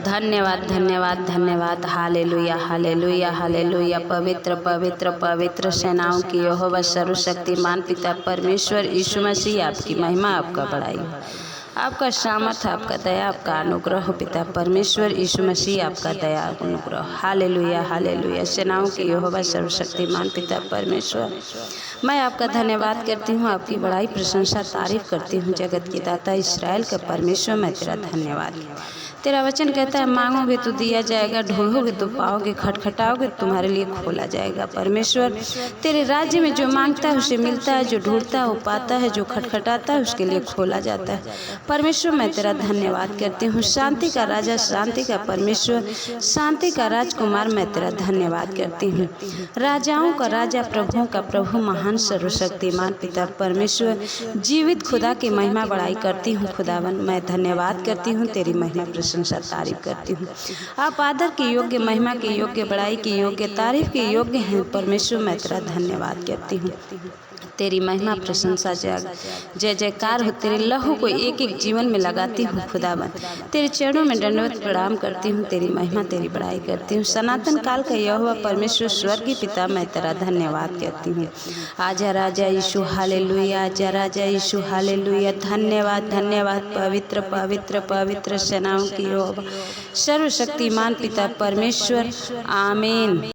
धन्यवाद धन्यवाद धन्यवाद। Hallelujah hallelujah hallelujah. पवित्र पवित्र पवित्र सेनाओं की यहोवा सर्वशक्तिमान पिता परमेश्वर यीशु मसीह, आपकी महिमा, आपका बड़ाई हो, आपका सामर्थ, आपका दया, आपका अनुग्रह हो पिता परमेश्वर यीशु मसीह, आपका दया अनुग्रह। Hallelujah hallelujah. सेनाओं की यहोवा सर्वशक्तिमान पिता परमेश्वर, मैं आपका धन्यवाद करती हूँ, आपकी बड़ाई प्रशंसा तारीफ करती हूँ। जगत की दाता इस्राएल का परमेश्वर, मैं तेरा धन्यवाद। तेरा वचन कहता है, मांगोगे तो दिया जाएगा, ढूंढोगे तो पाओगे, खटखटाओगे तो तुम्हारे लिए खोला जाएगा। परमेश्वर, तेरे राज्य में जो मांगता है उसे मिलता है, जो ढूंढता है वो पाता है, जो खटखटाता है उसके लिए खोला जाता है। परमेश्वर, मैं तेरा धन्यवाद करती हूँ। शांति का राजा, शांति का परमेश्वर, शांति का राजकुमार, मैं तेरा धन्यवाद करती हूँ। राजाओं का राजा, प्रभुओं का प्रभु, महान सर्वशक्तिमान पिता परमेश्वर, जीवित खुदा की महिमा बड़ाई करती हूँ। खुदावन, मैं धन्यवाद करती हूँ, तेरी महिमा प्रशंसा तारीफ करती हूँ। आप आदर के योग्य, महिमा के योग्य, बड़ाई के योग्य, तारीफ के योग्य हैं। परमेश्वर, मैं तेरा धन्यवाद करती हूँ। तेरी महिमा प्रशंसा जय जयकार हो। तेरे लहू को एक एक जीवन में लगाती हूँ। खुदावन, तेरे चरणों में दंडवत प्रणाम करती हूँ। तेरी महिमा, तेरी बड़ाई करती हूँ। सनातन काल का यहोवा परमेश्वर, स्वर्गीय पिता, मैं तेरा धन्यवाद करती हूँ। आजा राजा यीशु, हालेलुया। आजा राजा यीशु, हालेलुया। धन्यवाद धन्यवाद। पवित्र पवित्र पवित्र सेनाओं की यहोवा सर्वशक्तिमान पिता परमेश्वर, आमीन।